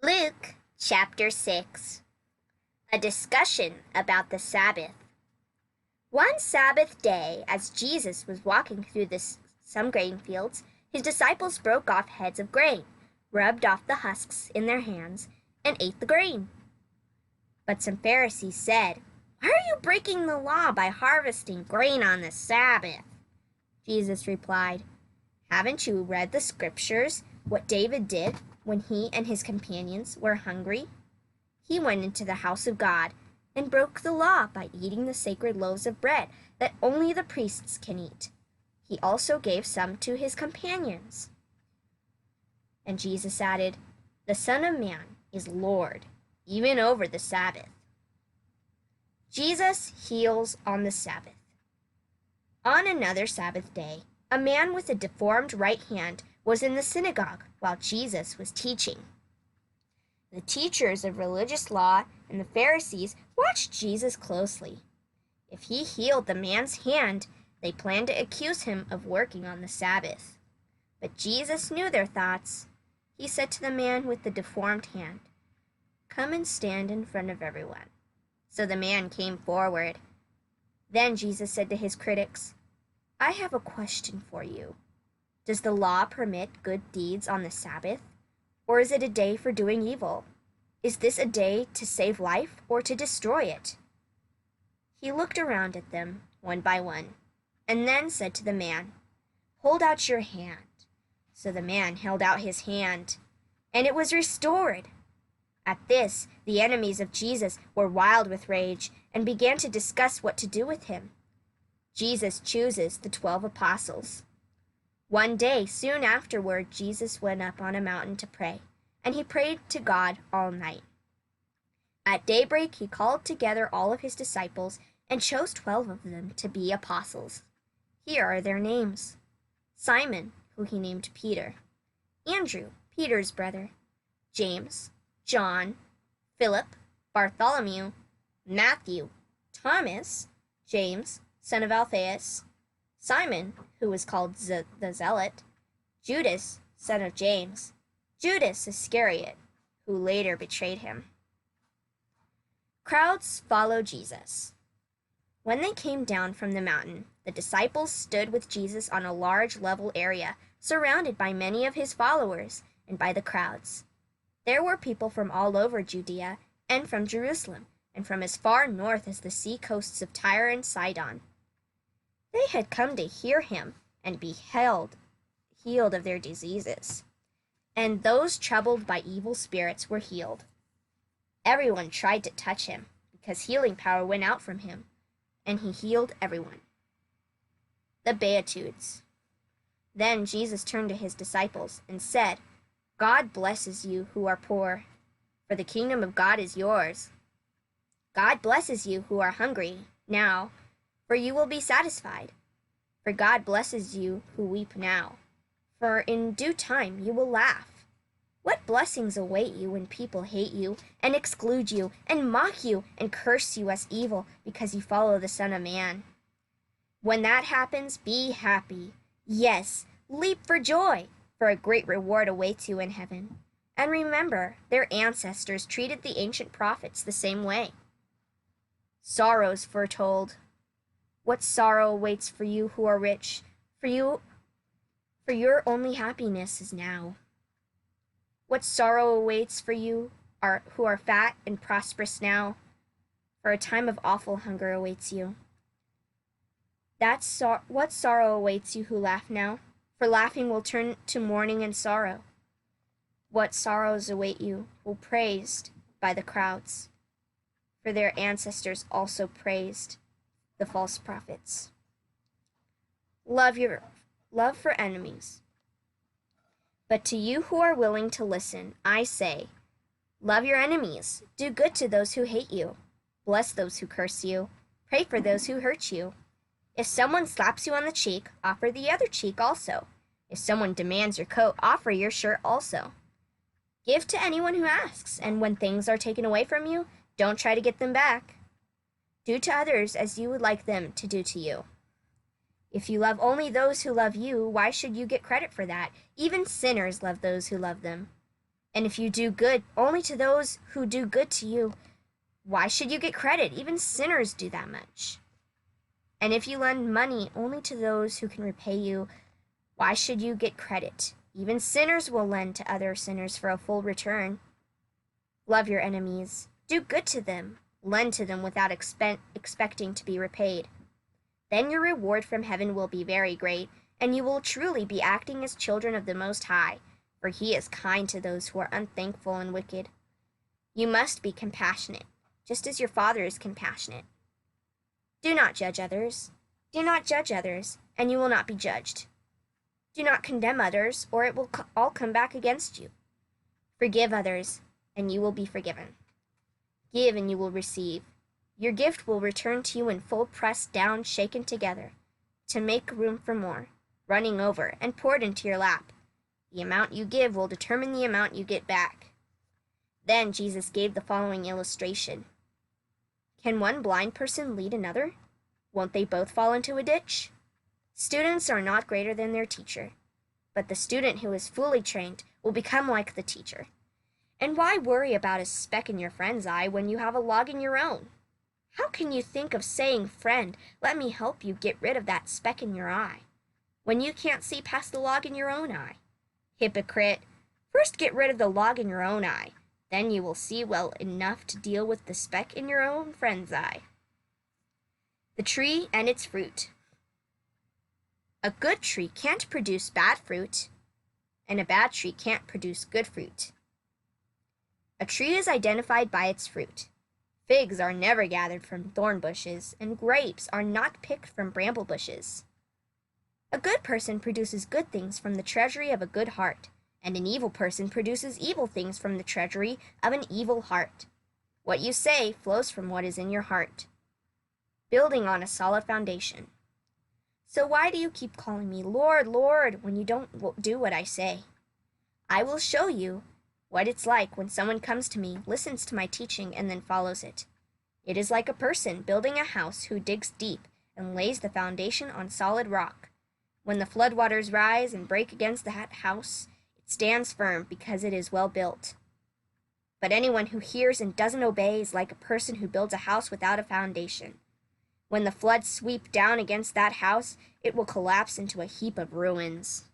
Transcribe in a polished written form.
Luke chapter 6. A discussion about the Sabbath. One Sabbath day, as Jesus was walking through some grain fields, his disciples broke off heads of grain, rubbed off the husks in their hands, and ate the grain. But some Pharisees said, "Why are you breaking the law by harvesting grain on the Sabbath?" Jesus replied, "Haven't you read the scriptures, what David did when he and his companions were hungry? He went into the house of God and broke the law by eating the sacred loaves of bread that only the priests can eat. He also gave some to his companions." And Jesus added, "The Son of Man is Lord, even over the Sabbath." Jesus heals on the Sabbath. On another Sabbath day, a man with a deformed right hand was in the synagogue while Jesus was teaching. The teachers of religious law and the Pharisees watched Jesus closely. If he healed the man's hand, they planned to accuse him of working on the Sabbath. But Jesus knew their thoughts. He said to the man with the deformed hand, "Come and stand in front of everyone." So the man came forward. Then Jesus said to his critics, "I have a question for you. Does the law permit good deeds on the Sabbath, or is it a day for doing evil? Is this a day to save life or to destroy it?" He looked around at them, one by one, and then said to the man, "Hold out your hand." So the man held out his hand, and it was restored. At this, the enemies of Jesus were wild with rage and began to discuss what to do with him. Jesus chooses the 12 apostles. One day, soon afterward, Jesus went up on a mountain to pray, and he prayed to God all night. At daybreak, he called together all of his disciples and chose 12 of them to be apostles. Here are their names: Simon, who he named Peter; Andrew, Peter's brother; James, John, Philip, Bartholomew, Matthew, Thomas, James, son of Alphaeus, Simon, who was called the Zealot, Judas, son of James, Judas Iscariot, who later betrayed him. Crowds follow Jesus. When they came down from the mountain, the disciples stood with Jesus on a large level area, surrounded by many of his followers and by the crowds. There were people from all over Judea and from Jerusalem, and from as far north as the sea coasts of Tyre and Sidon. They had come to hear him and be healed of their diseases. And those troubled by evil spirits were healed. Everyone tried to touch him, because healing power went out from him, and he healed everyone. The Beatitudes. Then Jesus turned to his disciples and said, "God blesses you who are poor, for the kingdom of God is yours. God blesses you who are hungry now, for you will be satisfied. For God blesses you who weep now, for in due time you will laugh. What blessings await you when people hate you and exclude you and mock you and curse you as evil because you follow the Son of Man. When that happens, be happy. Yes, leap for joy, for a great reward awaits you in heaven. And remember, their ancestors treated the ancient prophets the same way." Sorrows foretold. What sorrow awaits for you who are rich, for your only happiness is now. What sorrow awaits for you who are fat and prosperous now, for a time of awful hunger awaits you. What sorrow awaits you who laugh now, for laughing will turn to mourning and sorrow. What sorrows await you who praised by the crowds, for their ancestors also praised the false prophets. Love for enemies. But to you who are willing to listen, I say, love your enemies, do good to those who hate you, bless those who curse you, pray for those who hurt you. If someone slaps you on the cheek, offer the other cheek also. If someone demands your coat, offer your shirt also. Give to anyone who asks, and when things are taken away from you, don't try to get them back. Do to others as you would like them to do to you. If you love only those who love you, why should you get credit for that? Even sinners love those who love them. And if you do good only to those who do good to you, why should you get credit? Even sinners do that much. And if you lend money only to those who can repay you, why should you get credit? Even sinners will lend to other sinners for a full return. Love your enemies. Do good to them. Lend to them without expecting to be repaid. Then your reward from heaven will be very great, and you will truly be acting as children of the Most High, for He is kind to those who are unthankful and wicked. You must be compassionate, just as your Father is compassionate. Do not judge others. Do not judge others, and you will not be judged. Do not condemn others, or it will all come back against you. Forgive others, and you will be forgiven. Give, and you will receive. Your gift will return to you in full, pressed down, shaken together, to make room for more, running over, and poured into your lap. The amount you give will determine the amount you get back. Then Jesus gave the following illustration. Can one blind person lead another? Won't they both fall into a ditch? Students are not greater than their teacher, but the student who is fully trained will become like the teacher. And why worry about a speck in your friend's eye when you have a log in your own? How can you think of saying, "Friend, let me help you get rid of that speck in your eye," when you can't see past the log in your own eye? Hypocrite! First get rid of the log in your own eye. Then you will see well enough to deal with the speck in your own friend's eye. The tree and its fruit. A good tree can't produce bad fruit, and a bad tree can't produce good fruit. A tree is identified by its fruit. Figs are never gathered from thorn bushes, and grapes are not picked from bramble bushes. A good person produces good things from the treasury of a good heart, and an evil person produces evil things from the treasury of an evil heart. What you say flows from what is in your heart. Building on a solid foundation. So why do you keep calling me Lord, Lord, when you don't do what I say? I will show you what it's like when someone comes to me, listens to my teaching, and then follows it. It is like a person building a house who digs deep and lays the foundation on solid rock. When the floodwaters rise and break against that house, it stands firm because it is well built. But anyone who hears and doesn't obey is like a person who builds a house without a foundation. When the floods sweep down against that house, it will collapse into a heap of ruins.